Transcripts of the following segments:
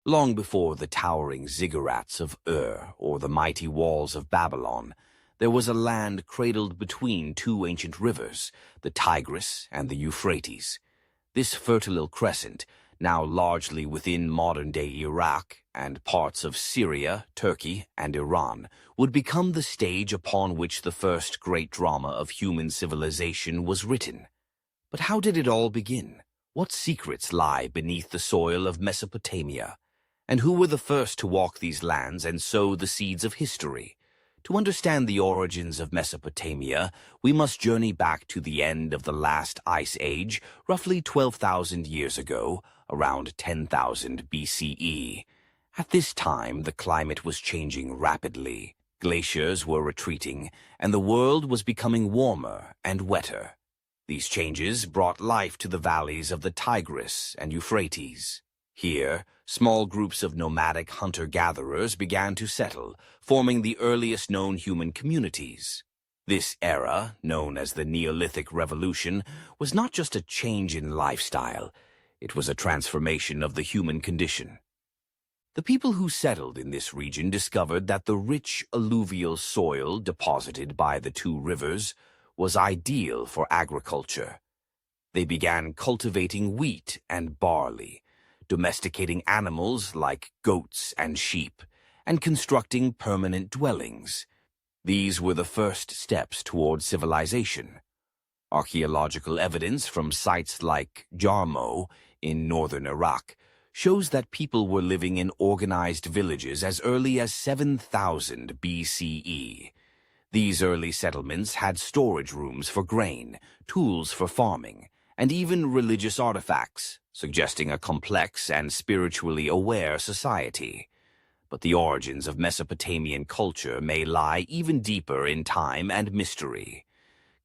Long before the towering ziggurats of Ur or the mighty walls of Babylon, there was a land cradled between two ancient rivers, the Tigris and the Euphrates. This fertile crescent, now largely within modern-day Iraq and parts of Syria, Turkey, and Iran, would become the stage upon which the first great drama of human civilization was written. But how did it all begin? What secrets lie beneath the soil of Mesopotamia? And who were the first to walk these lands and sow the seeds of history? To understand the origins of Mesopotamia, we must journey back to the end of the last ice age, roughly 12,000 years ago, around 10,000 BCE. At this time, the climate was changing rapidly. Glaciers were retreating, and the world was becoming warmer and wetter. These changes brought life to the valleys of the Tigris and Euphrates. Here, small groups of nomadic hunter-gatherers began to settle, forming the earliest known human communities. This era, known as the Neolithic Revolution, was not just a change in lifestyle, it was a transformation of the human condition. The people who settled in this region discovered that the rich alluvial soil deposited by the two rivers was ideal for agriculture. They began cultivating wheat and barley, domesticating animals like goats and sheep, and constructing permanent dwellings. These were the first steps toward civilization. Archaeological evidence from sites like Jarmo in northern Iraq shows that people were living in organized villages as early as 7,000 BCE. These early settlements had storage rooms for grain, tools for farming, and even religious artifacts, suggesting a complex and spiritually aware society. But the origins of Mesopotamian culture may lie even deeper in time and mystery.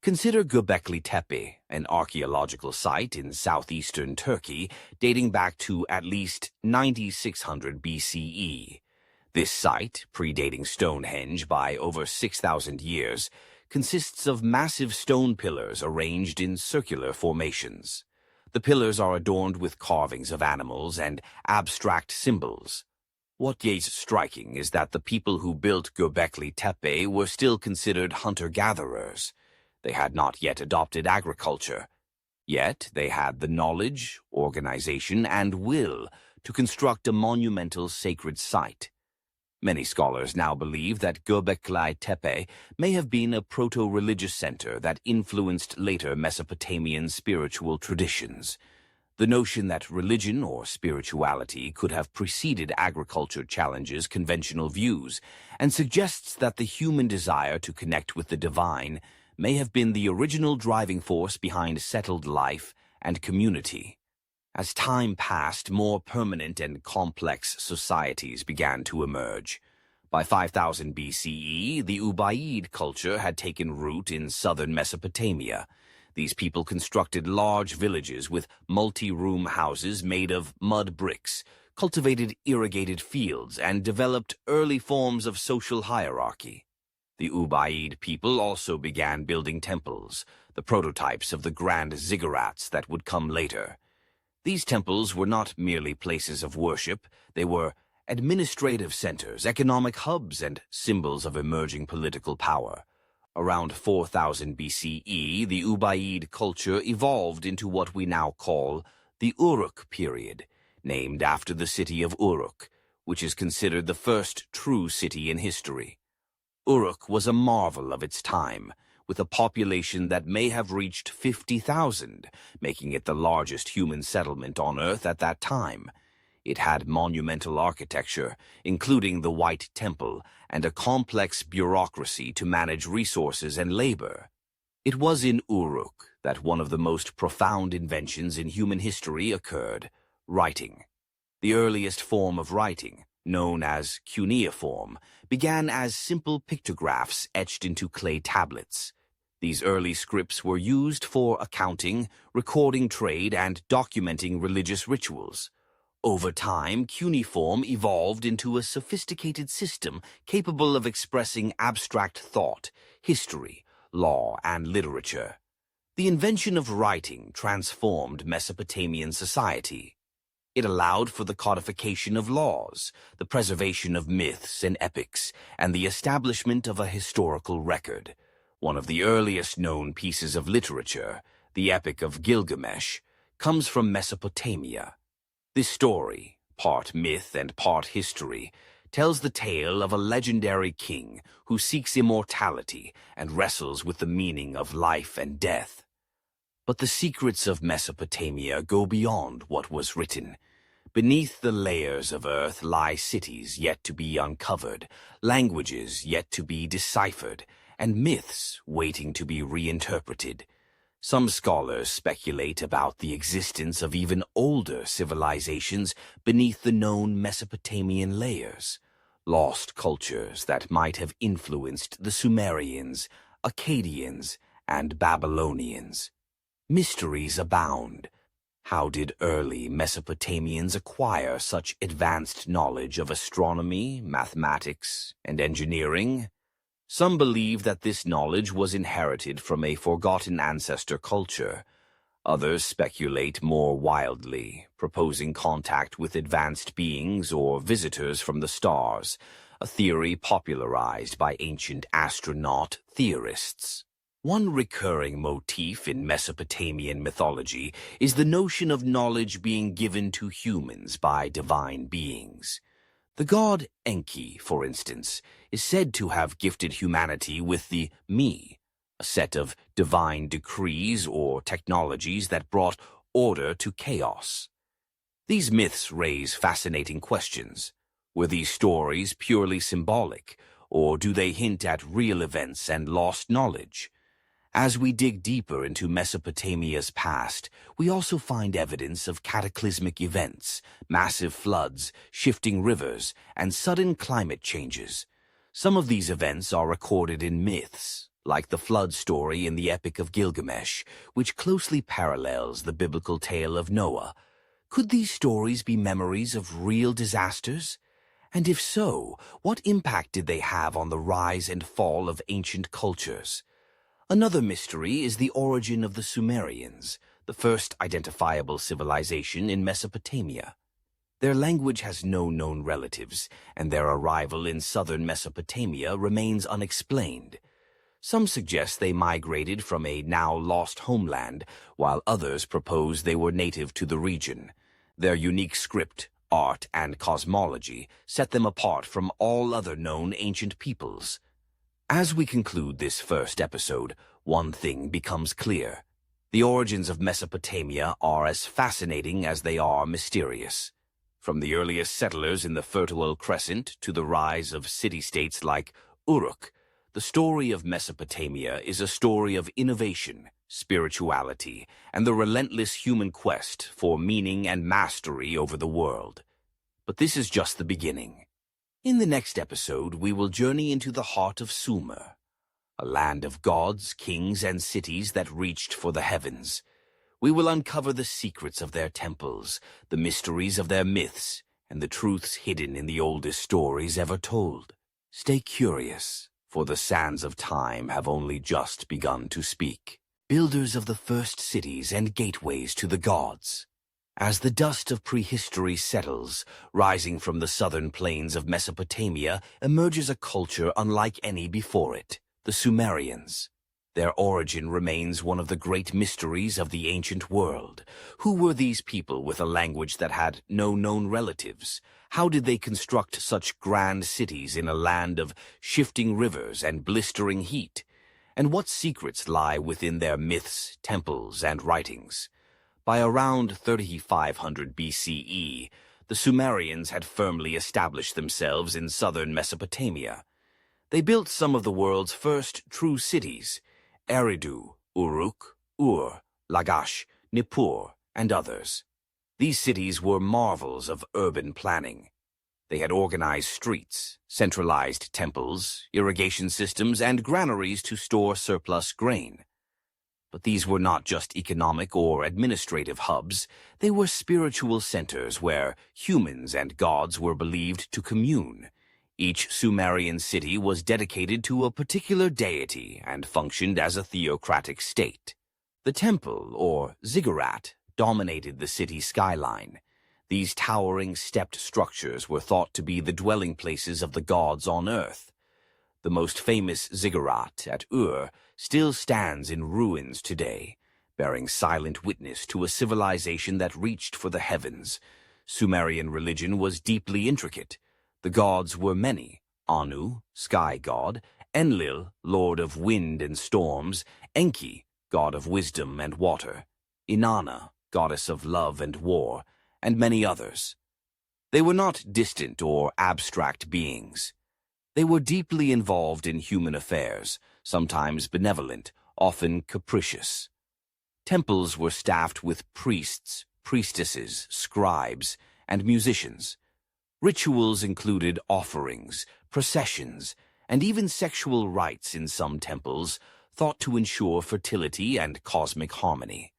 Consider Göbekli Tepe, an archaeological site in southeastern Turkey dating back to at least 9600 BCE. This site, predating Stonehenge by over 6,000 years, consists of massive stone pillars arranged in circular formations. The pillars are adorned with carvings of animals and abstract symbols. What is striking is that the people who built Göbekli Tepe were still considered hunter-gatherers. They had not yet adopted agriculture. Yet they had the knowledge, organization, and will to construct a monumental sacred site. Many scholars now believe that Göbekli Tepe may have been a proto-religious center that influenced later Mesopotamian spiritual traditions. The notion that religion or spirituality could have preceded agriculture challenges conventional views and suggests that the human desire to connect with the divine may have been the original driving force behind settled life and community. As time passed, more permanent and complex societies began to emerge. By 5000 BCE, the Ubaid culture had taken root in southern Mesopotamia. These people constructed large villages with multi-room houses made of mud bricks, cultivated irrigated fields, and developed early forms of social hierarchy. The Ubaid people also began building temples, the prototypes of the grand ziggurats that would come later. These temples were not merely places of worship, they were administrative centers, economic hubs, and symbols of emerging political power. Around 4000 BCE, the Ubaid culture evolved into what we now call the Uruk period, named after the city of Uruk, which is considered the first true city in history. Uruk was a marvel of its time, with a population that may have reached 50,000, making it the largest human settlement on Earth at that time. It had monumental architecture, including the White Temple, and a complex bureaucracy to manage resources and labor. It was in Uruk that one of the most profound inventions in human history occurred: writing. The earliest form of writing, known as cuneiform, began as simple pictographs etched into clay tablets. These early scripts were used for accounting, recording trade, and documenting religious rituals. Over time, cuneiform evolved into a sophisticated system capable of expressing abstract thought, history, law, and literature. The invention of writing transformed Mesopotamian society. It allowed for the codification of laws, the preservation of myths and epics, and the establishment of a historical record. One of the earliest known pieces of literature, the Epic of Gilgamesh, comes from Mesopotamia. This story, part myth and part history, tells the tale of a legendary king who seeks immortality and wrestles with the meaning of life and death. But the secrets of Mesopotamia go beyond what was written. Beneath the layers of earth lie cities yet to be uncovered, languages yet to be deciphered, and myths waiting to be reinterpreted. Some scholars speculate about the existence of even older civilizations beneath the known Mesopotamian layers, lost cultures that might have influenced the Sumerians, Akkadians, and Babylonians. Mysteries abound. How did early Mesopotamians acquire such advanced knowledge of astronomy, mathematics, and engineering? Some believe that this knowledge was inherited from a forgotten ancestor culture. Others speculate more wildly, proposing contact with advanced beings or visitors from the stars, a theory popularized by ancient astronaut theorists. One recurring motif in Mesopotamian mythology is the notion of knowledge being given to humans by divine beings. The god Enki, for instance, is said to have gifted humanity with the Me, a set of divine decrees or technologies that brought order to chaos. These myths raise fascinating questions. Were these stories purely symbolic, or do they hint at real events and lost knowledge? As we dig deeper into Mesopotamia's past, we also find evidence of cataclysmic events, massive floods, shifting rivers, and sudden climate changes. Some of these events are recorded in myths, like the flood story in the Epic of Gilgamesh, which closely parallels the biblical tale of Noah. Could these stories be memories of real disasters? And if so, what impact did they have on the rise and fall of ancient cultures? Another mystery is the origin of the Sumerians, the first identifiable civilization in Mesopotamia. Their language has no known relatives, and their arrival in southern Mesopotamia remains unexplained. Some suggest they migrated from a now-lost homeland, while others propose they were native to the region. Their unique script, art, and cosmology set them apart from all other known ancient peoples. As we conclude this first episode, one thing becomes clear. The origins of Mesopotamia are as fascinating as they are mysterious. From the earliest settlers in the Fertile Crescent to the rise of city-states like Uruk, the story of Mesopotamia is a story of innovation, spirituality, and the relentless human quest for meaning and mastery over the world. But this is just the beginning. In the next episode, we will journey into the heart of Sumer, a land of gods, kings, and cities that reached for the heavens. We will uncover the secrets of their temples, the mysteries of their myths, and the truths hidden in the oldest stories ever told. Stay curious, for the sands of time have only just begun to speak. Builders of the first cities and gateways to the gods. As the dust of prehistory settles, rising from the southern plains of Mesopotamia emerges a culture unlike any before it, the Sumerians. Their origin remains one of the great mysteries of the ancient world. Who were these people with a language that had no known relatives? How did they construct such grand cities in a land of shifting rivers and blistering heat? And what secrets lie within their myths, temples, and writings? By around 3500 BCE, the Sumerians had firmly established themselves in southern Mesopotamia. They built some of the world's first true cities: Eridu, Uruk, Ur, Lagash, Nippur, and others. These cities were marvels of urban planning. They had organized streets, centralized temples, irrigation systems, and granaries to store surplus grain. But these were not just economic or administrative hubs. They were spiritual centers where humans and gods were believed to commune. Each Sumerian city was dedicated to a particular deity and functioned as a theocratic state. The temple, or ziggurat, dominated the city skyline. These towering stepped structures were thought to be the dwelling places of the gods on earth. The most famous ziggurat at Ur still stands in ruins today, bearing silent witness to a civilization that reached for the heavens. Sumerian religion was deeply intricate. The gods were many: Anu, sky god; Enlil, lord of wind and storms; Enki, god of wisdom and water; Inanna, goddess of love and war, and many others. They were not distant or abstract beings. They were deeply involved in human affairs, sometimes benevolent, often capricious. Temples were staffed with priests, priestesses, scribes, and musicians. Rituals included offerings, processions, and even sexual rites in some temples, thought to ensure fertility and cosmic harmony.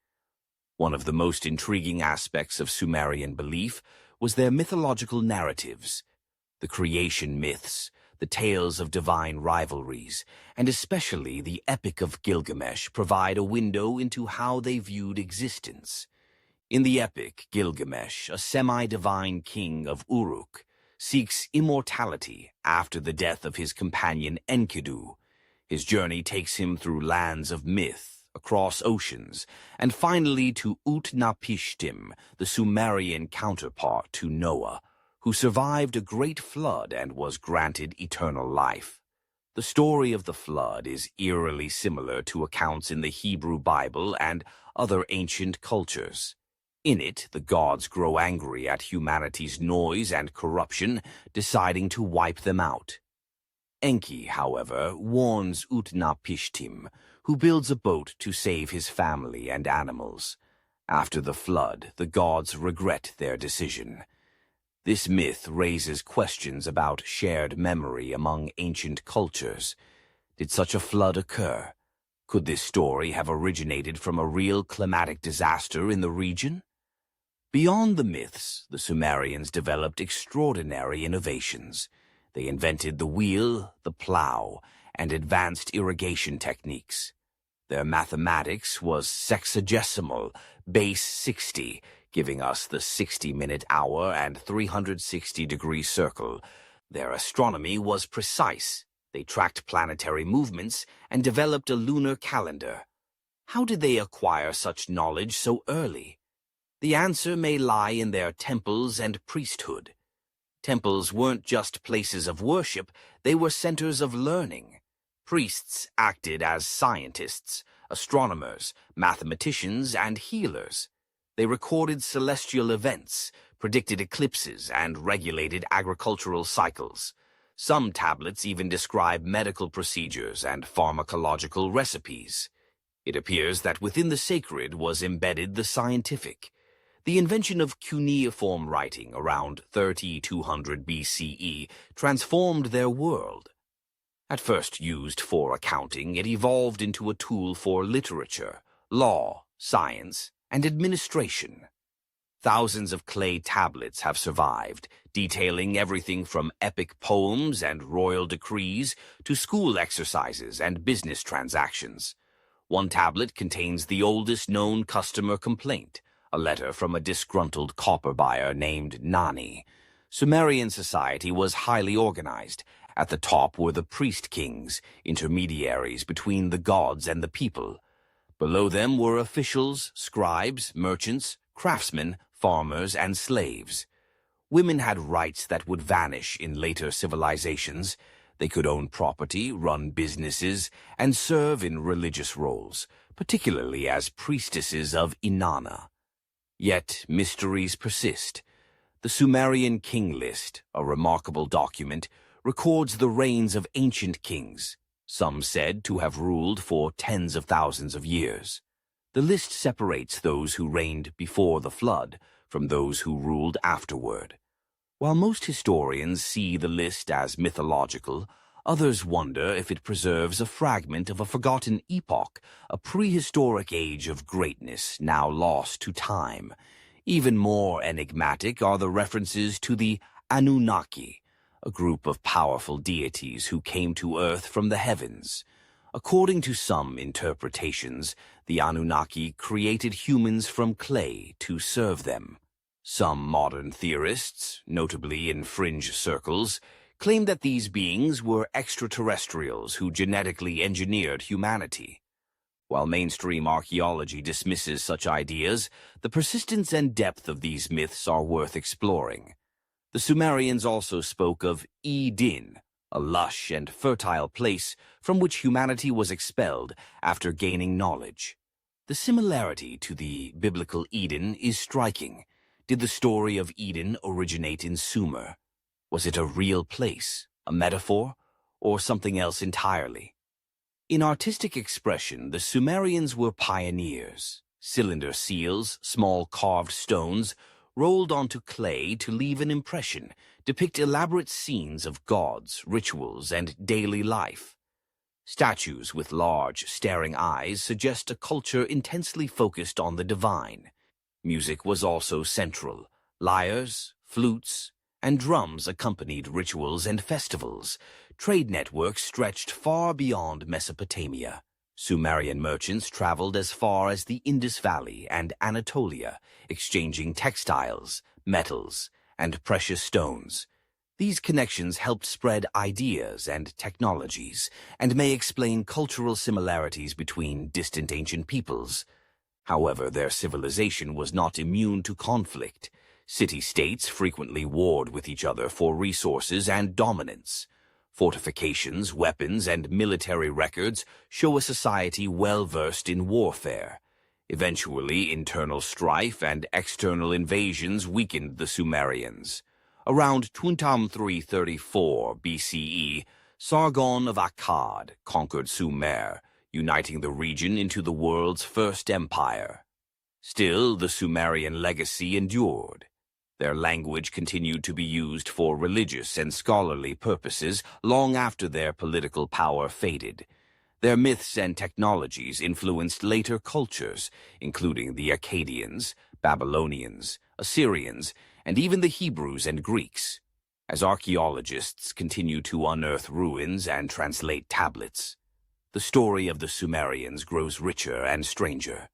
One of the most intriguing aspects of Sumerian belief was their mythological narratives. The creation myths, the tales of divine rivalries, and especially the Epic of Gilgamesh provide a window into how they viewed existence. In the epic, Gilgamesh, a semi-divine king of Uruk, seeks immortality after the death of his companion Enkidu. His journey takes him through lands of myth, across oceans, and finally to Utnapishtim, the Sumerian counterpart to Noah, who survived a great flood and was granted eternal life. The story of the flood is eerily similar to accounts in the Hebrew Bible and other ancient cultures. In it, the gods grow angry at humanity's noise and corruption, deciding to wipe them out. Enki, however, warns Utnapishtim, who builds a boat to save his family and animals. After the flood, the gods regret their decision. This myth raises questions about shared memory among ancient cultures. Did such a flood occur? Could this story have originated from a real climatic disaster in the region? Beyond the myths, the Sumerians developed extraordinary innovations. They invented the wheel, the plow, and advanced irrigation techniques. Their mathematics was sexagesimal, base 60, giving us the 60-minute hour and 360-degree circle. Their astronomy was precise. They tracked planetary movements and developed a lunar calendar. How did they acquire such knowledge so early? The answer may lie in their temples and priesthood. Temples weren't just places of worship, they were centers of learning. Priests acted as scientists, astronomers, mathematicians, and healers. They recorded celestial events, predicted eclipses, and regulated agricultural cycles. Some tablets even describe medical procedures and pharmacological recipes. It appears that within the sacred was embedded the scientific. The invention of cuneiform writing around 3200 BCE transformed their world. At first used for accounting, it evolved into a tool for literature, law, science, and administration. Thousands of clay tablets have survived, detailing everything from epic poems and royal decrees to school exercises and business transactions. One tablet contains the oldest known customer complaint, a letter from a disgruntled copper buyer named Nani. Sumerian society was highly organized. At the top were the priest kings, intermediaries between the gods and the people. Below them were officials, scribes, merchants, craftsmen, farmers, and slaves. Women had rights that would vanish in later civilizations. They could own property, run businesses, and serve in religious roles, particularly as priestesses of Inanna. Yet mysteries persist. The Sumerian king list, a remarkable document, records the reigns of ancient kings, some said to have ruled for tens of thousands of years. The list separates those who reigned before the flood from those who ruled afterward. While most historians see the list as mythological, others wonder if it preserves a fragment of a forgotten epoch, a prehistoric age of greatness now lost to time. Even more enigmatic are the references to the Anunnaki, a group of powerful deities who came to Earth from the heavens. According to some interpretations, the Anunnaki created humans from clay to serve them. Some modern theorists, notably in fringe circles, claim that these beings were extraterrestrials who genetically engineered humanity. While mainstream archaeology dismisses such ideas, the persistence and depth of these myths are worth exploring. The Sumerians also spoke of Eden, a lush and fertile place from which humanity was expelled after gaining knowledge. The similarity to the biblical Eden is striking. Did the story of Eden originate in Sumer? Was it a real place, a metaphor, or something else entirely? In artistic expression, the Sumerians were pioneers. Cylinder seals, small carved stones, rolled onto clay to leave an impression, depict elaborate scenes of gods, rituals, and daily life. Statues with large, staring eyes suggest a culture intensely focused on the divine. Music was also central. Lyres, flutes, and drums accompanied rituals and festivals. Trade networks stretched far beyond Mesopotamia. Sumerian merchants traveled as far as the Indus Valley and Anatolia, exchanging textiles, metals, and precious stones. These connections helped spread ideas and technologies, and may explain cultural similarities between distant ancient peoples. However, their civilization was not immune to conflict. City-states frequently warred with each other for resources and dominance. Fortifications, weapons, and military records show a society well-versed in warfare. Eventually, internal strife and external invasions weakened the Sumerians. Around 334 BCE, Sargon of Akkad conquered Sumer, uniting the region into the world's first empire. Still, the Sumerian legacy endured. Their language continued to be used for religious and scholarly purposes long after their political power faded. Their myths and technologies influenced later cultures, including the Akkadians, Babylonians, Assyrians, and even the Hebrews and Greeks. As archaeologists continue to unearth ruins and translate tablets, the story of the Sumerians grows richer and stranger.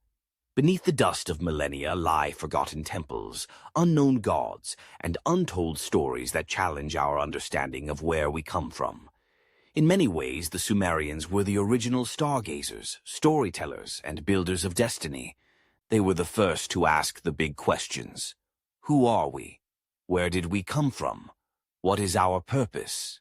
Beneath the dust of millennia lie forgotten temples, unknown gods, and untold stories that challenge our understanding of where we come from. In many ways, the Sumerians were the original stargazers, storytellers, and builders of destiny. They were the first to ask the big questions. Who are we? Where did we come from? What is our purpose?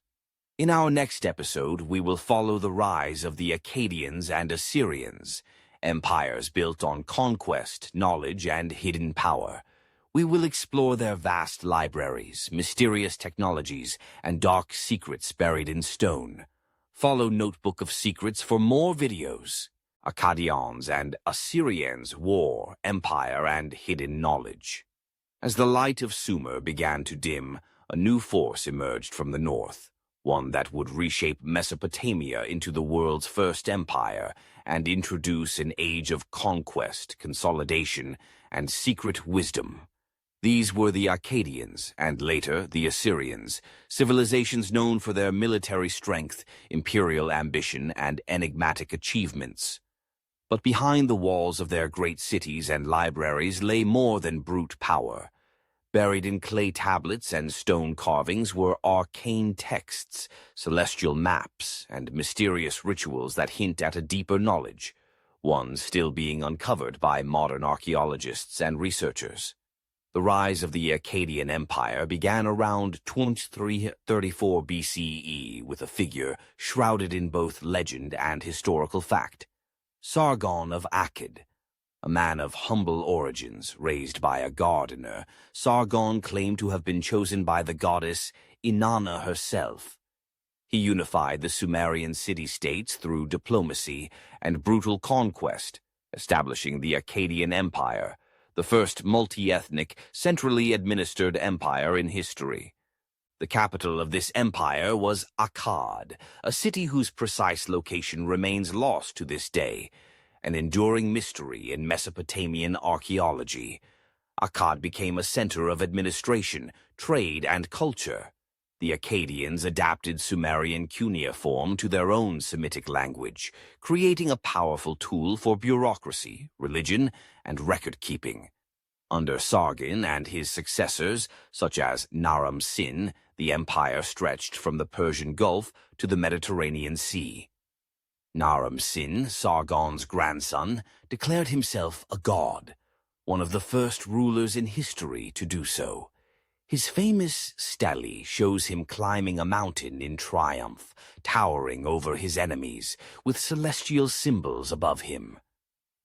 In our next episode, we will follow the rise of the Akkadians and Assyrians, empires built on conquest, knowledge, and hidden power. We will explore their vast libraries, mysterious technologies, and dark secrets buried in stone. Follow Notebook of Secrets for more videos. Akkadians and Assyrians, war, empire, and hidden knowledge. As the light of Sumer began to dim, a new force emerged from the north, one that would reshape Mesopotamia into the world's first empire and introduce an age of conquest, consolidation, and secret wisdom. These were the Akkadians, and later the Assyrians, civilizations known for their military strength, imperial ambition, and enigmatic achievements. But behind the walls of their great cities and libraries lay more than brute power. Buried in clay tablets and stone carvings were arcane texts, celestial maps, and mysterious rituals that hint at a deeper knowledge, one still being uncovered by modern archaeologists and researchers. The rise of the Akkadian Empire began around 2334 BCE with a figure shrouded in both legend and historical fact. Sargon of Akkad. A man of humble origins, raised by a gardener, Sargon claimed to have been chosen by the goddess Inanna herself. He unified the Sumerian city-states through diplomacy and brutal conquest, establishing the Akkadian Empire, the first multi-ethnic, centrally administered empire in history. The capital of this empire was Akkad, a city whose precise location remains lost to this day, an enduring mystery in Mesopotamian archaeology. Akkad became a center of administration, trade, and culture. The Akkadians adapted Sumerian cuneiform to their own Semitic language, creating a powerful tool for bureaucracy, religion, and record-keeping. Under Sargon and his successors, such as Naram Sin, the empire stretched from the Persian Gulf to the Mediterranean Sea. Naram Sin, Sargon's grandson, declared himself a god, one of the first rulers in history to do so. His famous stele shows him climbing a mountain in triumph, towering over his enemies, with celestial symbols above him.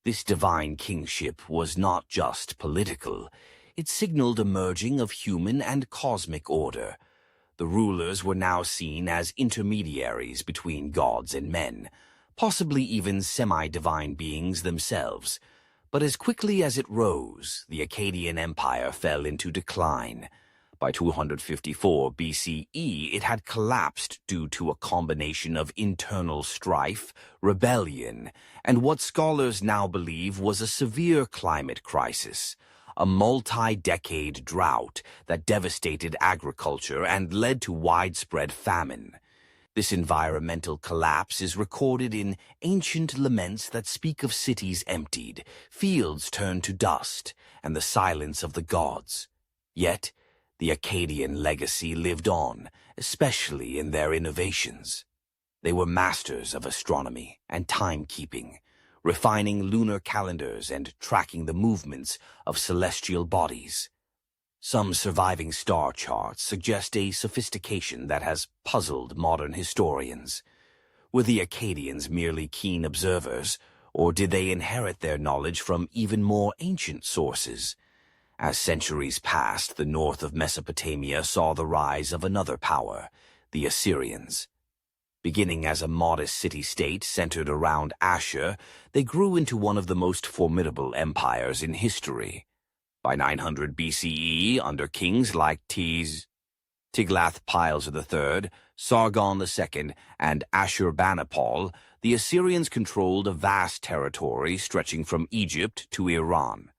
This divine kingship was not just political. It signaled a merging of human and cosmic order. The rulers were now seen as intermediaries between gods and men, possibly even semi-divine beings themselves. But as quickly as it rose, the Akkadian Empire fell into decline. By 254 BCE, it had collapsed due to a combination of internal strife, rebellion, and what scholars now believe was a severe climate crisis, a multi-decade drought that devastated agriculture and led to widespread famine. This environmental collapse is recorded in ancient laments that speak of cities emptied, fields turned to dust, and the silence of the gods. Yet, the Akkadian legacy lived on, especially in their innovations. They were masters of astronomy and timekeeping, refining lunar calendars and tracking the movements of celestial bodies. Some surviving star charts suggest a sophistication that has puzzled modern historians. Were the Akkadians merely keen observers, or did they inherit their knowledge from even more ancient sources? As centuries passed, the north of Mesopotamia saw the rise of another power, the Assyrians. Beginning as a modest city-state centered around Ashur, they grew into one of the most formidable empires in history. By 900 BCE, under kings like Tiglath-Pileser III, Sargon II, and Ashurbanipal, the Assyrians controlled a vast territory stretching from Egypt to Iran.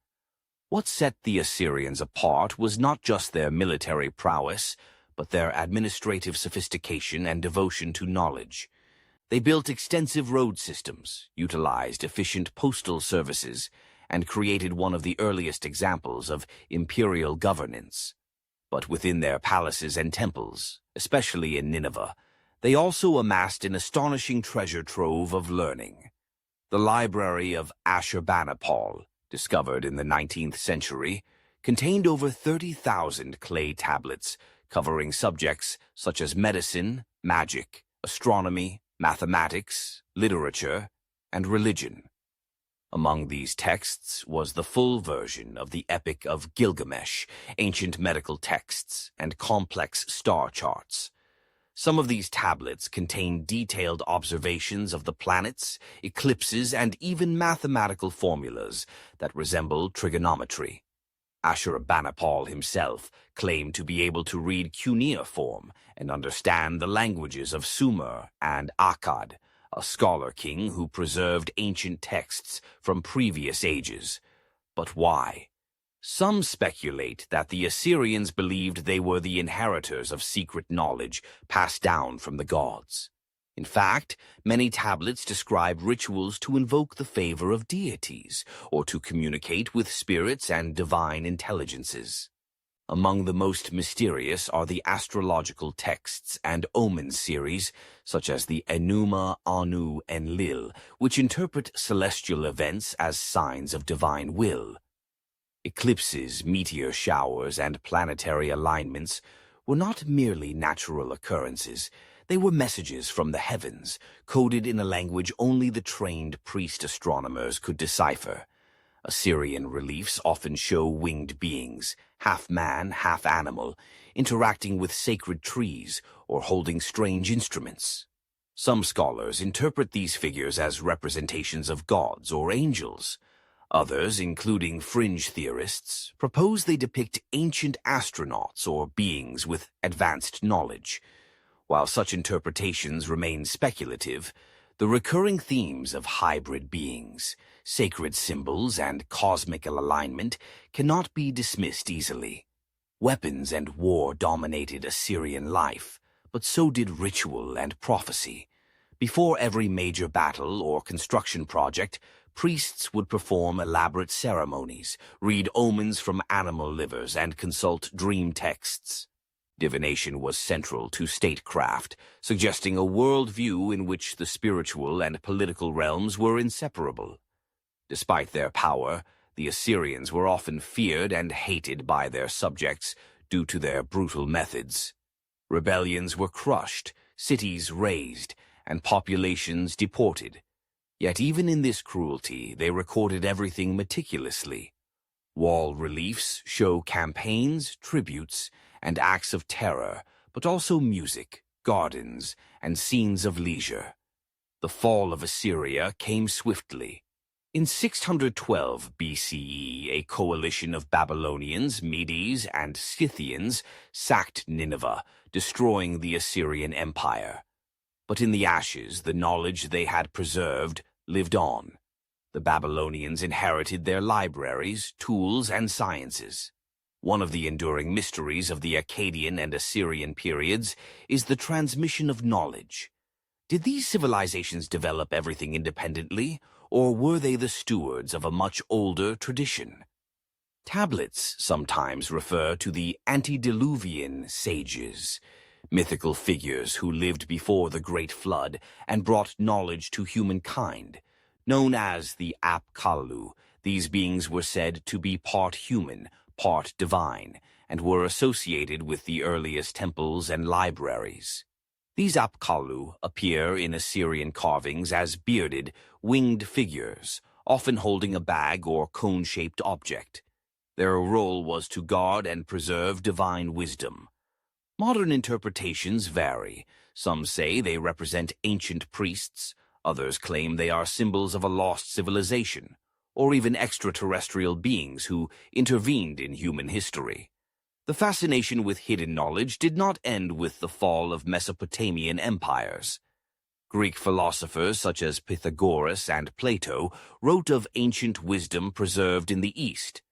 What set the Assyrians apart was not just their military prowess, but their administrative sophistication and devotion to knowledge. They built extensive road systems, utilized efficient postal services, and created one of the earliest examples of imperial governance. But within their palaces and temples, especially in Nineveh, they also amassed an astonishing treasure trove of learning. The library of Ashurbanipal, discovered in the 19th century, contained over 30,000 clay tablets covering subjects such as medicine, magic, astronomy, mathematics, literature, and religion. Among these texts was the full version of the Epic of Gilgamesh, ancient medical texts, and complex star charts. Some of these tablets contain detailed observations of the planets, eclipses, and even mathematical formulas that resemble trigonometry. Ashurbanipal himself claimed to be able to read cuneiform and understand the languages of Sumer and Akkad, a scholar king who preserved ancient texts from previous ages. But why? Some speculate that the Assyrians believed they were the inheritors of secret knowledge passed down from the gods. In fact, many tablets describe rituals to invoke the favor of deities or to communicate with spirits and divine intelligences. Among the most mysterious are the astrological texts and omen series, such as the Enuma, Anu, and Lil, which interpret celestial events as signs of divine will. Eclipses, meteor showers, and planetary alignments were not merely natural occurrences. They were messages from the heavens, coded in a language only the trained priest astronomers could decipher. Assyrian reliefs often show winged beings, half man, half animal, interacting with sacred trees or holding strange instruments. Some scholars interpret these figures as representations of gods or angels. Others, including fringe theorists, propose they depict ancient astronauts or beings with advanced knowledge. While such interpretations remain speculative, the recurring themes of hybrid beings, sacred symbols, and cosmic alignment cannot be dismissed easily. Weapons and war dominated Assyrian life, but so did ritual and prophecy. Before every major battle or construction project, priests would perform elaborate ceremonies, read omens from animal livers, and consult dream texts. Divination was central to statecraft, suggesting a worldview in which the spiritual and political realms were inseparable. Despite their power, the Assyrians were often feared and hated by their subjects due to their brutal methods. Rebellions were crushed, cities razed, and populations deported. Yet even in this cruelty, they recorded everything meticulously. Wall reliefs show campaigns, tributes, and acts of terror, but also music, gardens, and scenes of leisure. The fall of Assyria came swiftly. In 612 BCE, a coalition of Babylonians, Medes, and Scythians sacked Nineveh, destroying the Assyrian Empire. But in the ashes, the knowledge they had preserved lived on. The Babylonians inherited their libraries, tools, and sciences. One of the enduring mysteries of the Akkadian and Assyrian periods is the transmission of knowledge. Did these civilizations develop everything independently, or were they the stewards of a much older tradition? Tablets sometimes refer to the antediluvian sages, mythical figures who lived before the Great Flood and brought knowledge to humankind. Known as the Apkallu, these beings were said to be part human, part divine, and were associated with the earliest temples and libraries. These Apkallu appear in Assyrian carvings as bearded, winged figures, often holding a bag or cone-shaped object. Their role was to guard and preserve divine wisdom. Modern interpretations vary. Some say they represent ancient priests, others claim they are symbols of a lost civilization, or even extraterrestrial beings who intervened in human history. The fascination with hidden knowledge did not end with the fall of Mesopotamian empires. Greek philosophers such as Pythagoras and Plato wrote of ancient wisdom preserved in the East.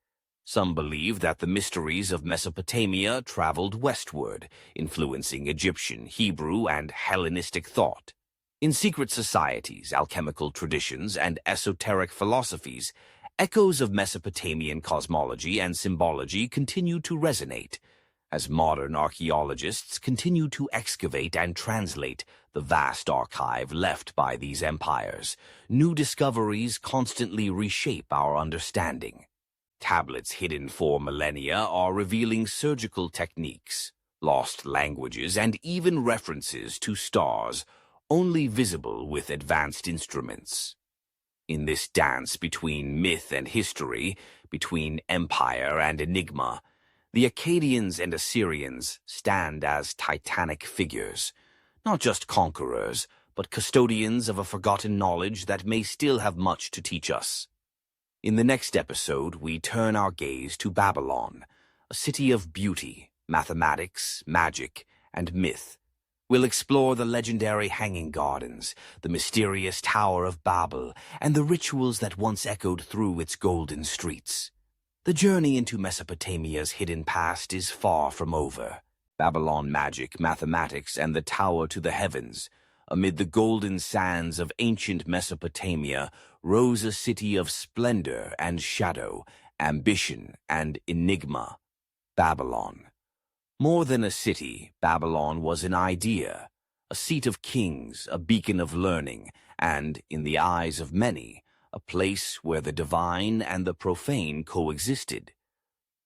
Some believe that the mysteries of Mesopotamia traveled westward, influencing Egyptian, Hebrew, and Hellenistic thought. In secret societies, alchemical traditions, and esoteric philosophies, echoes of Mesopotamian cosmology and symbology continue to resonate, as modern archaeologists continue to excavate and translate the vast archive left by these empires. New discoveries constantly reshape our understanding. Tablets hidden for millennia are revealing surgical techniques, lost languages, and even references to stars, only visible with advanced instruments. In this dance between myth and history, between empire and enigma, the Akkadians and Assyrians stand as titanic figures, not just conquerors, but custodians of a forgotten knowledge that may still have much to teach us. In the next episode, we turn our gaze to Babylon, a city of beauty, mathematics, magic, and myth. We'll explore the legendary hanging gardens, the mysterious Tower of Babel, and the rituals that once echoed through its golden streets. The journey into Mesopotamia's hidden past is far from over. Babylon magic, mathematics, and the tower to the heavens. Amid the golden sands of ancient Mesopotamia rose a city of splendor and shadow, ambition and enigma, Babylon. More than a city, Babylon was an idea, a seat of kings, a beacon of learning, and, in the eyes of many, a place where the divine and the profane coexisted.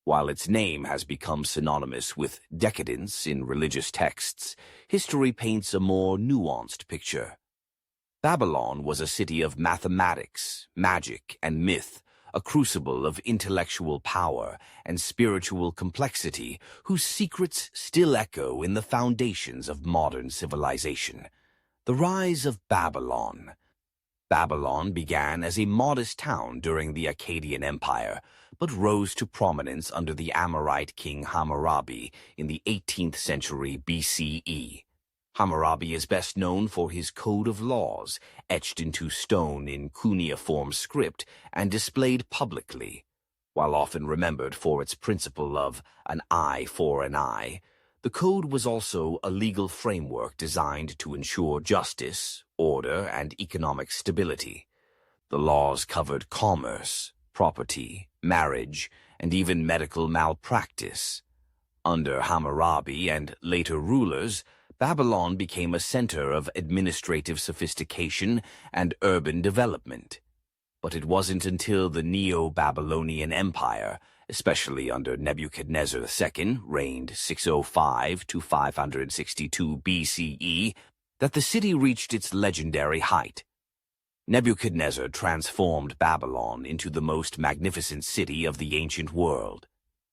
While its name has become synonymous with decadence in religious texts, history paints a more nuanced picture. Babylon was a city of mathematics, magic, and myth, a crucible of intellectual power and spiritual complexity whose secrets still echo in the foundations of modern civilization. The rise of Babylon. Babylon began as a modest town during the Akkadian Empire, but rose to prominence under the Amorite king Hammurabi in the 18th century BCE. Hammurabi is best known for his code of laws, etched into stone in cuneiform script and displayed publicly. While often remembered for its principle of an eye for an eye, the code was also a legal framework designed to ensure justice, order, and economic stability. The laws covered commerce, property, marriage, and even medical malpractice. Under Hammurabi and later rulers, Babylon became a center of administrative sophistication and urban development. But it wasn't until the Neo-Babylonian Empire, especially under Nebuchadnezzar II, reigned 605 to 562 BCE, that the city reached its legendary height. Nebuchadnezzar transformed Babylon into the most magnificent city of the ancient world.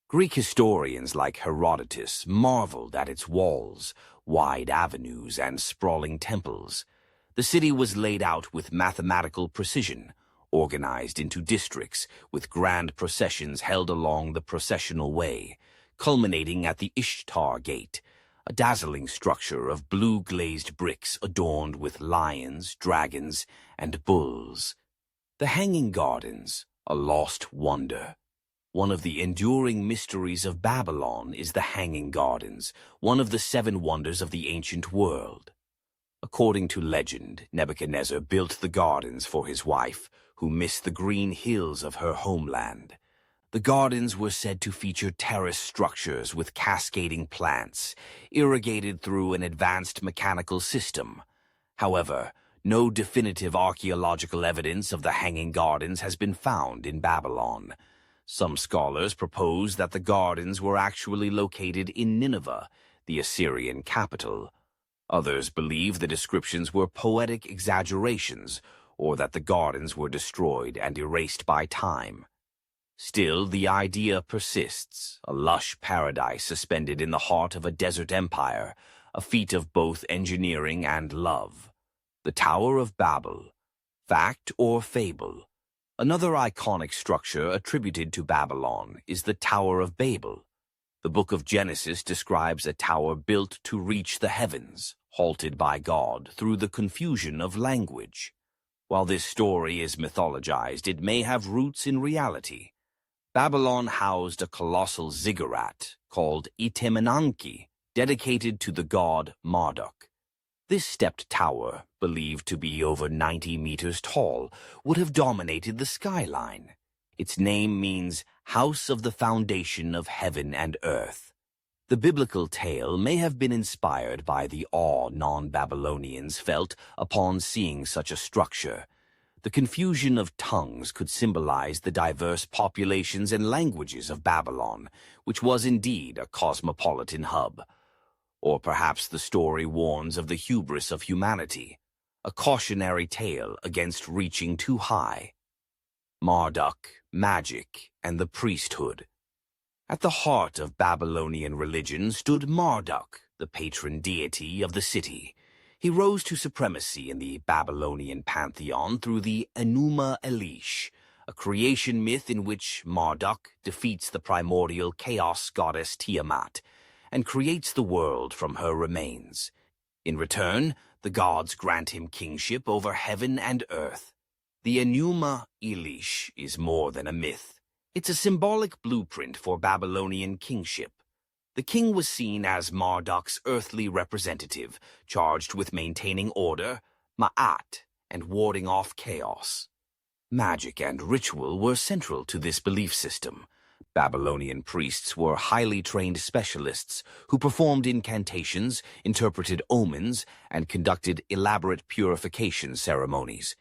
Greek historians like Herodotus marveled at its walls, wide avenues, and sprawling temples. The city was laid out with mathematical precision, organized into districts with grand processions held along the processional way, culminating at the Ishtar Gate, a dazzling structure of blue-glazed bricks adorned with lions, dragons, and bulls. The Hanging Gardens, a lost wonder. One of the enduring mysteries of Babylon is the Hanging Gardens, one of the 7 wonders of the ancient world. According to legend, Nebuchadnezzar built the gardens for his wife, who missed the green hills of her homeland. The gardens were said to feature terrace structures with cascading plants, irrigated through an advanced mechanical system. However, no definitive archaeological evidence of the Hanging Gardens has been found in Babylon. Some scholars propose that the gardens were actually located in Nineveh, the Assyrian capital. Others believe the descriptions were poetic exaggerations, or that the gardens were destroyed and erased by time. Still, the idea persists, a lush paradise suspended in the heart of a desert empire, a feat of both engineering and love. The Tower of Babel. Fact or fable? Another iconic structure attributed to Babylon is the Tower of Babel. The book of Genesis describes a tower built to reach the heavens, halted by God through the confusion of language. While this story is mythologized, it may have roots in reality. Babylon housed a colossal ziggurat called Itemenanki, dedicated to the god Marduk. This stepped tower, believed to be over 90 meters tall, would have dominated the skyline. Its name means House of the Foundation of Heaven and Earth. The biblical tale may have been inspired by the awe non-Babylonians felt upon seeing such a structure. The confusion of tongues could symbolize the diverse populations and languages of Babylon, which was indeed a cosmopolitan hub. Or perhaps the story warns of the hubris of humanity, a cautionary tale against reaching too high. Marduk, magic, and the priesthood. At the heart of Babylonian religion stood Marduk, the patron deity of the city. He rose to supremacy in the Babylonian pantheon through the Enuma Elish, a creation myth in which Marduk defeats the primordial chaos goddess Tiamat and creates the world from her remains. In return, the gods grant him kingship over heaven and earth. The Enuma Elish is more than a myth. It's a symbolic blueprint for Babylonian kingship. The king was seen as Marduk's earthly representative, charged with maintaining order, ma'at, and warding off chaos. Magic and ritual were central to this belief system. Babylonian priests were highly trained specialists who performed incantations, interpreted omens, and conducted elaborate purification ceremonies.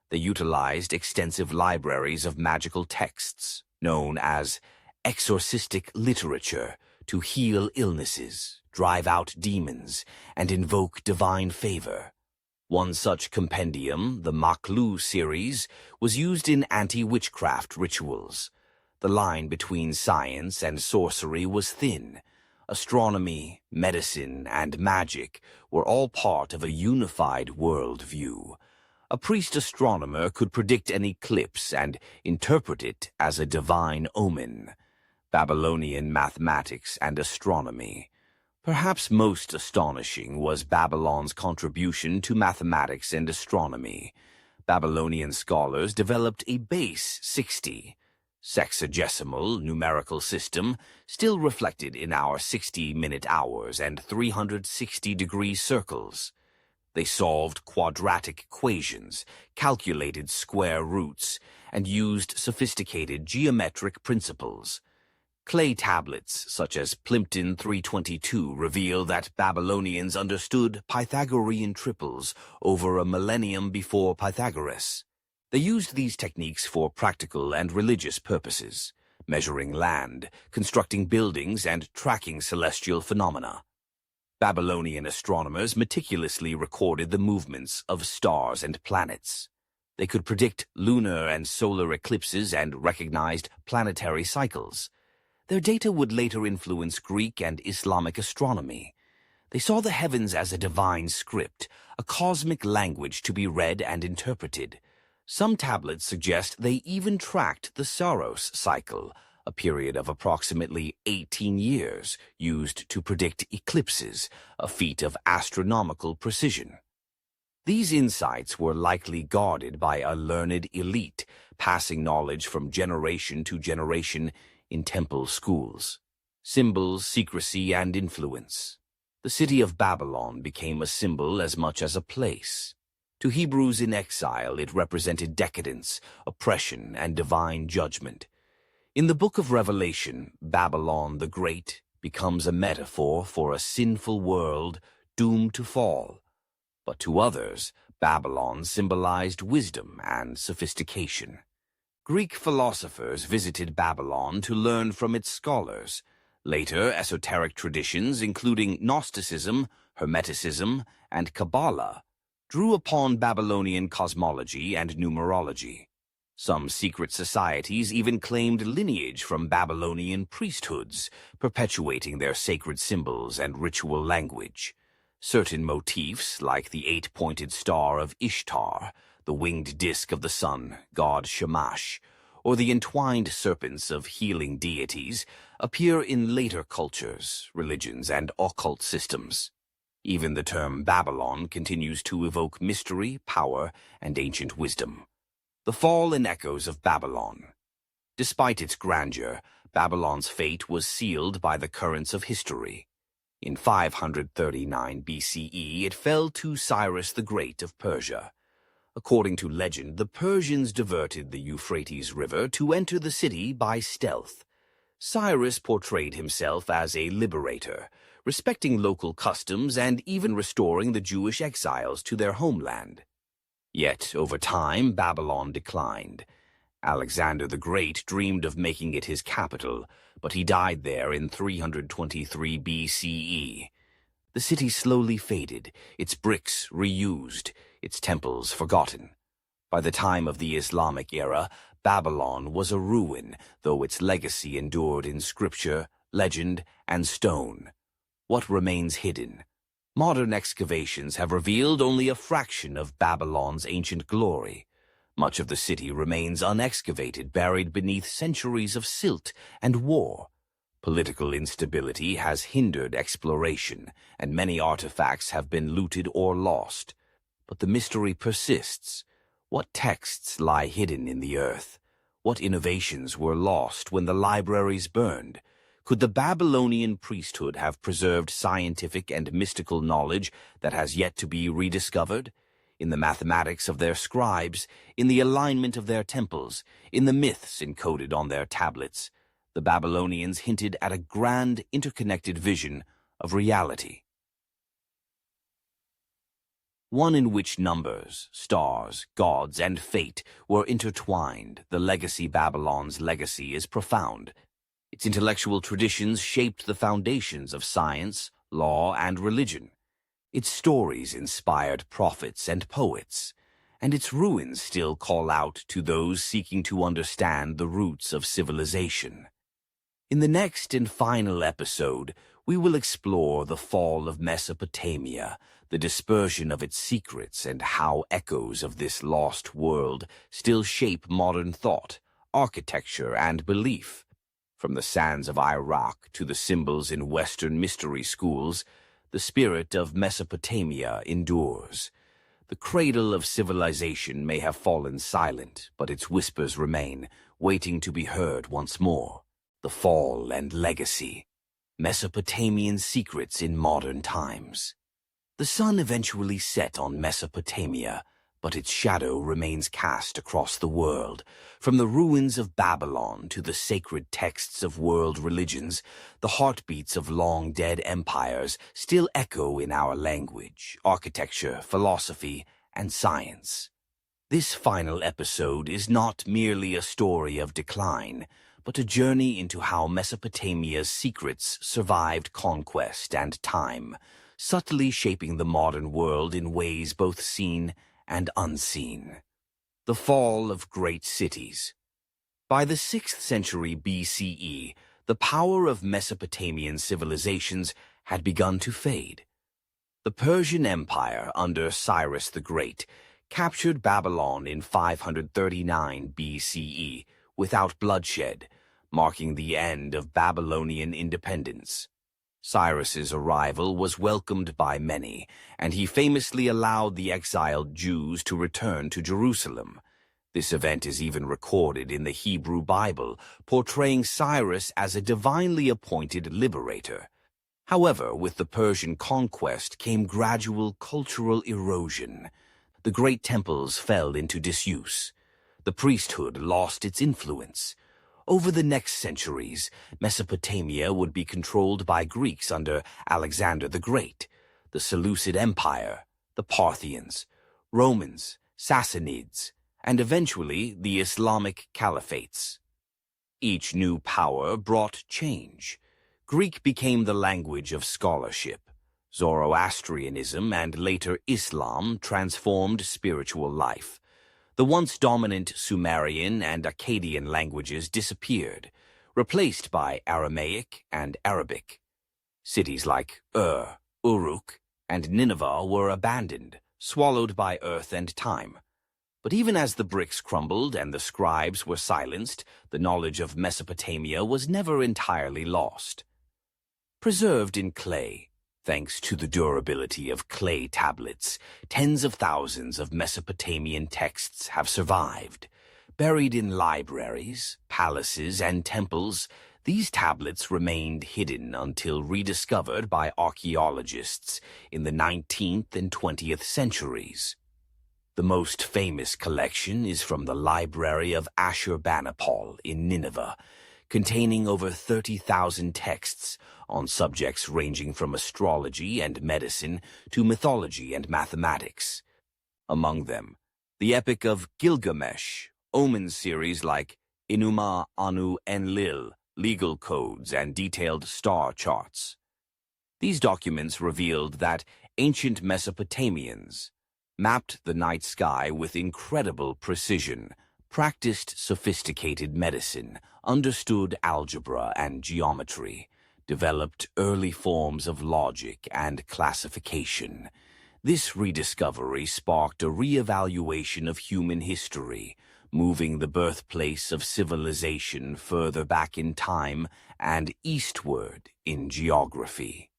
They utilized extensive libraries of magical texts, known as exorcistic literature, to heal illnesses, drive out demons, and invoke divine favor. One such compendium, the Maklu series, was used in anti-witchcraft rituals. The line between science and sorcery was thin. Astronomy, medicine, and magic were all part of a unified worldview. A priest astronomer could predict an eclipse and interpret it as a divine omen. Babylonian mathematics and astronomy. Perhaps most astonishing was Babylon's contribution to mathematics and astronomy. Babylonian scholars developed a base 60, sexagesimal numerical system, still reflected in our 60-minute hours and 360-degree circles. They solved quadratic equations, calculated square roots, and used sophisticated geometric principles. Clay tablets, such as Plimpton 322, reveal that Babylonians understood Pythagorean triples over a millennium before Pythagoras. They used these techniques for practical and religious purposes, measuring land, constructing buildings, and tracking celestial phenomena. Babylonian astronomers meticulously recorded the movements of stars and planets. They could predict lunar and solar eclipses and recognized planetary cycles. Their data would later influence Greek and Islamic astronomy. They saw the heavens as a divine script, a cosmic language to be read and interpreted. Some tablets suggest they even tracked the Saros cycle, a period of approximately 18 years used to predict eclipses, a feat of astronomical precision. These insights were likely guarded by a learned elite, passing knowledge from generation to generation in temple schools. Symbols, secrecy, and influence. The city of Babylon became a symbol as much as a place. To Hebrews in exile, it represented decadence, oppression, and divine judgment. In the book of Revelation, Babylon the Great becomes a metaphor for a sinful world doomed to fall. But to others, Babylon symbolized wisdom and sophistication. Greek philosophers visited Babylon to learn from its scholars. Later, esoteric traditions, including Gnosticism, Hermeticism, and Kabbalah, drew upon Babylonian cosmology and numerology. Some secret societies even claimed lineage from Babylonian priesthoods, perpetuating their sacred symbols and ritual language. Certain motifs, like the eight-pointed star of Ishtar, the winged disk of the sun, god Shamash, or the entwined serpents of healing deities, appear in later cultures, religions, and occult systems. Even the term Babylon continues to evoke mystery, power, and ancient wisdom. The fall and echoes of Babylon. Despite its grandeur, Babylon's fate was sealed by the currents of history. In 539 BCE, it fell to Cyrus the Great of Persia. According to legend, the Persians diverted the Euphrates River to enter the city by stealth. Cyrus portrayed himself as a liberator, respecting local customs and even restoring the Jewish exiles to their homeland. Yet, over time, Babylon declined. Alexander the Great dreamed of making it his capital, but he died there in 323 BCE. The city slowly faded, its bricks reused, its temples forgotten. By the time of the Islamic era, Babylon was a ruin, though its legacy endured in scripture, legend, and stone. What remains hidden? Modern excavations have revealed only a fraction of Babylon's ancient glory. Much of the city remains unexcavated, buried beneath centuries of silt and war. Political instability has hindered exploration, and many artifacts have been looted or lost. But the mystery persists. What texts lie hidden in the earth? What innovations were lost when the libraries burned? Could the Babylonian priesthood have preserved scientific and mystical knowledge that has yet to be rediscovered? In the mathematics of their scribes, in the alignment of their temples, in the myths encoded on their tablets, the Babylonians hinted at a grand, interconnected vision of reality. One in which numbers, stars, gods, and fate were intertwined. The legacy Babylon's legacy is profound. Its intellectual traditions shaped the foundations of science, law, and religion. Its stories inspired prophets and poets, and its ruins still call out to those seeking to understand the roots of civilization. In the next and final episode, we will explore the fall of Mesopotamia, the dispersion of its secrets, and how echoes of this lost world still shape modern thought, architecture, and belief. From the sands of Iraq to the symbols in Western mystery schools, the spirit of Mesopotamia endures. The cradle of civilization may have fallen silent, but its whispers remain, waiting to be heard once more. The fall and legacy. Mesopotamian secrets in modern times. The sun eventually set on Mesopotamia, but its shadow remains cast across the world. From the ruins of Babylon to the sacred texts of world religions, the heartbeats of long-dead empires still echo in our language, architecture, philosophy, and science. This final episode is not merely a story of decline, but a journey into how Mesopotamia's secrets survived conquest and time, subtly shaping the modern world in ways both seen and unseen. The fall of great cities. By the 6th century BCE, the power of Mesopotamian civilizations had begun to fade. The Persian Empire under Cyrus the Great captured Babylon in 539 BCE without bloodshed, marking the end of Babylonian independence. Cyrus's arrival was welcomed by many, and he famously allowed the exiled Jews to return to Jerusalem. This event is even recorded in the Hebrew Bible, portraying Cyrus as a divinely appointed liberator. However, with the Persian conquest came gradual cultural erosion. The great temples fell into disuse. The priesthood lost its influence. Over the next centuries, Mesopotamia would be controlled by Greeks under Alexander the Great, the Seleucid Empire, the Parthians, Romans, Sassanids, and eventually the Islamic caliphates. Each new power brought change. Greek became the language of scholarship. Zoroastrianism and later Islam transformed spiritual life. The once dominant Sumerian and Akkadian languages disappeared, replaced by Aramaic and Arabic. Cities like Uruk, and Nineveh were abandoned, swallowed by earth and time. But even as the bricks crumbled and the scribes were silenced, the knowledge of Mesopotamia was never entirely lost. Preserved in clay, thanks to the durability of clay tablets, tens of thousands of Mesopotamian texts have survived. Buried in libraries, palaces, and temples, these tablets remained hidden until rediscovered by archaeologists in the 19th and 20th centuries. The most famous collection is from the Library of Ashurbanipal in Nineveh, containing over 30,000 texts on subjects ranging from astrology and medicine to mythology and mathematics. Among them, the Epic of Gilgamesh, omen series like Enuma, Anu, Enlil, legal codes, and detailed star charts. These documents revealed that ancient Mesopotamians mapped the night sky with incredible precision, practiced sophisticated medicine, understood algebra and geometry, developed early forms of logic and classification. This rediscovery sparked a re-evaluation of human history, moving the birthplace of civilization further back in time and eastward in geography.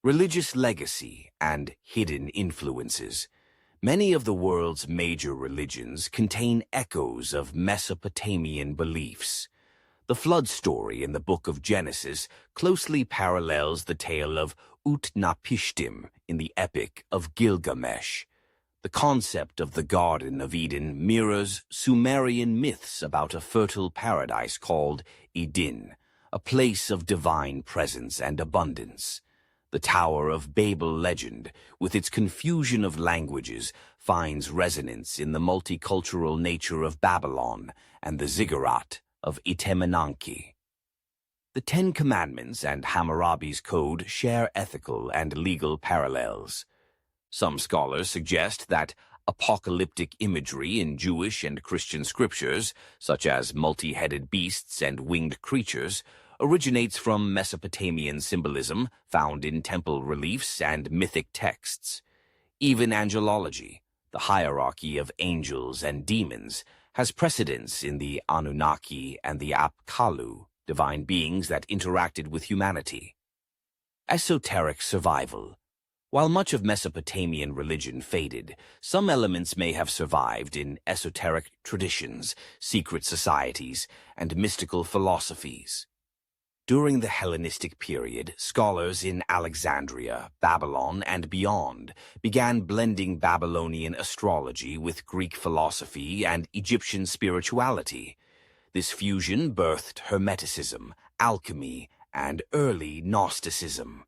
Religious legacy and hidden influences. Many of the world's major religions contain echoes of Mesopotamian beliefs. The flood story in the Book of Genesis closely parallels the tale of Utnapishtim in the Epic of Gilgamesh. The concept of the Garden of Eden mirrors Sumerian myths about a fertile paradise called Eden, a place of divine presence and abundance. The Tower of Babel legend, with its confusion of languages, finds resonance in the multicultural nature of Babylon and the ziggurat of Itemenanki. The Ten Commandments and Hammurabi's Code share ethical and legal parallels. Some scholars suggest that apocalyptic imagery in Jewish and Christian scriptures, such as multi-headed beasts and winged creatures, originates from Mesopotamian symbolism found in temple reliefs and mythic texts. Even angelology, the hierarchy of angels and demons, has precedence in the Anunnaki and the Apkallu, divine beings that interacted with humanity. Esoteric survival. While much of Mesopotamian religion faded, some elements may have survived in esoteric traditions, secret societies, and mystical philosophies. During the Hellenistic period, scholars in Alexandria, Babylon, and beyond began blending Babylonian astrology with Greek philosophy and Egyptian spirituality. This fusion birthed Hermeticism, alchemy, and early Gnosticism.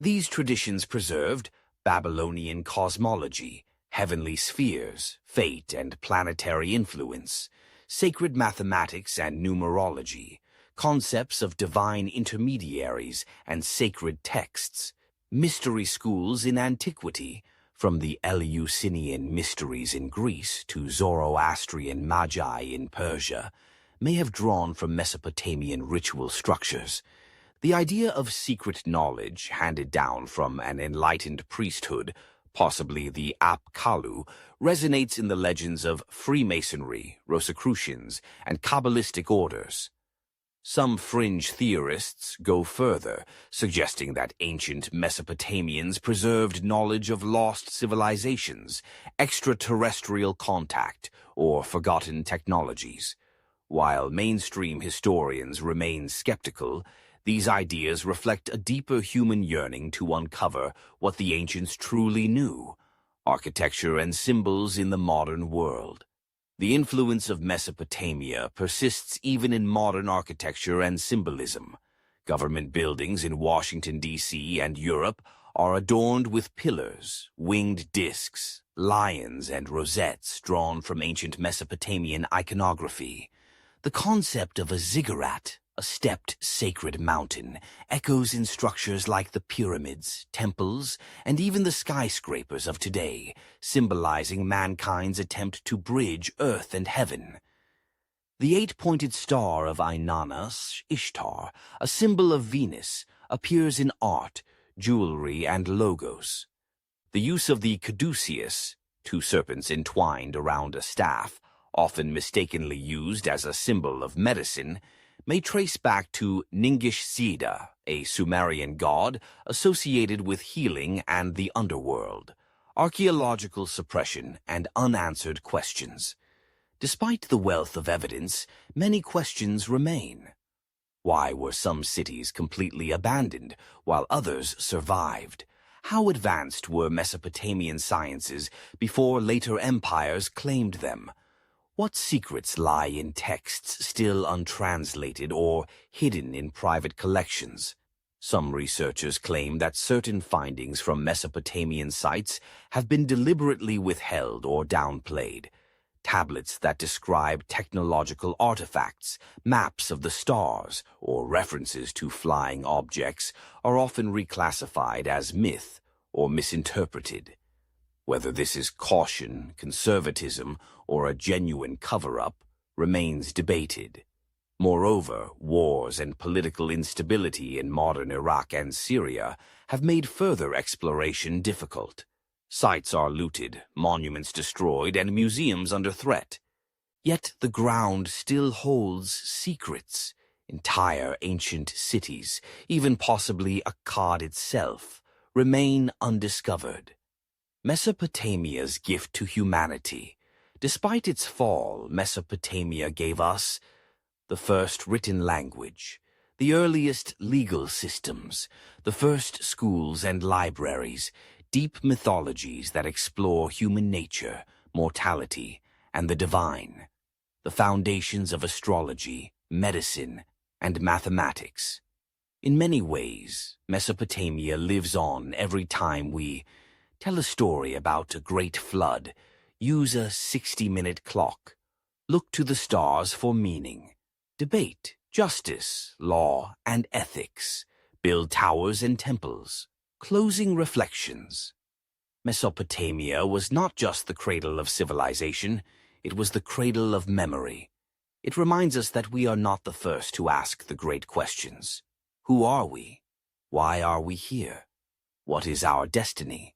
These traditions preserved Babylonian cosmology, heavenly spheres, fate and planetary influence, sacred mathematics and numerology, concepts of divine intermediaries and sacred texts, mystery schools in antiquity, from the Eleusinian mysteries in Greece to Zoroastrian magi in Persia, may have drawn from Mesopotamian ritual structures. The idea of secret knowledge handed down from an enlightened priesthood, possibly the Apkallu, resonates in the legends of Freemasonry, Rosicrucians, and Kabbalistic orders. Some fringe theorists go further, suggesting that ancient Mesopotamians preserved knowledge of lost civilizations, extraterrestrial contact, or forgotten technologies. While mainstream historians remain skeptical, these ideas reflect a deeper human yearning to uncover what the ancients truly knew: architecture and symbols in the modern world. The influence of Mesopotamia persists even in modern architecture and symbolism. Government buildings in Washington, D.C. and Europe are adorned with pillars, winged discs, lions, and rosettes drawn from ancient Mesopotamian iconography. The concept of a ziggurat, a stepped sacred mountain, echoes in structures like the pyramids, temples, and even the skyscrapers of today, symbolizing mankind's attempt to bridge earth and heaven. The eight-pointed star of Inanna, Ishtar, a symbol of Venus, appears in art, jewelry, and logos. The use of the caduceus, two serpents entwined around a staff, often mistakenly used as a symbol of medicine, may trace back to Ningish-Zida, a Sumerian god associated with healing and the underworld, archaeological suppression, and unanswered questions. Despite the wealth of evidence, many questions remain. Why were some cities completely abandoned while others survived? How advanced were Mesopotamian sciences before later empires claimed them? What secrets lie in texts still untranslated or hidden in private collections? Some researchers claim that certain findings from Mesopotamian sites have been deliberately withheld or downplayed. Tablets that describe technological artifacts, maps of the stars, or references to flying objects are often reclassified as myth or misinterpreted. Whether this is caution, conservatism, or a genuine cover-up remains debated. Moreover, wars and political instability in modern Iraq and Syria have made further exploration difficult. Sites are looted, monuments destroyed, and museums under threat. Yet the ground still holds secrets. Entire ancient cities, even possibly Akkad itself, remain undiscovered. Mesopotamia's gift to humanity. Despite its fall, Mesopotamia gave us the first written language, the earliest legal systems, the first schools and libraries, deep mythologies that explore human nature, mortality, and the divine, the foundations of astrology, medicine, and mathematics. In many ways, Mesopotamia lives on every time we tell a story about a great flood, use a 60-minute clock, look to the stars for meaning, debate justice, law, and ethics, build towers and temples. Closing reflections. Mesopotamia was not just the cradle of civilization, it was the cradle of memory. It reminds us that we are not the first to ask the great questions. Who are we? Why are we here? What is our destiny?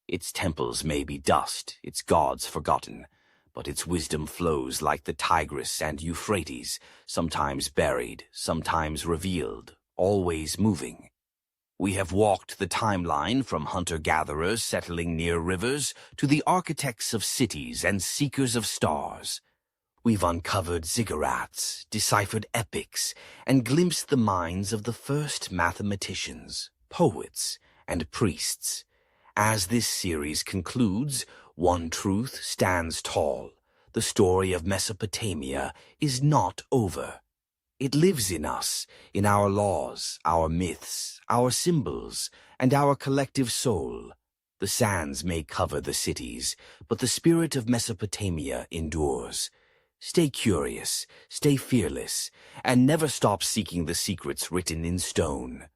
Its temples may be dust, its gods forgotten, but its wisdom flows like the Tigris and Euphrates, sometimes buried, sometimes revealed, always moving. We have walked the timeline from hunter-gatherers settling near rivers to the architects of cities and seekers of stars. We've uncovered ziggurats, deciphered epics, and glimpsed the minds of the first mathematicians, poets, and priests. As this series concludes, one truth stands tall. The story of Mesopotamia is not over. It lives in us, in our laws, our myths, our symbols, and our collective soul. The sands may cover the cities, but the spirit of Mesopotamia endures. Stay curious, stay fearless, and never stop seeking the secrets written in stone.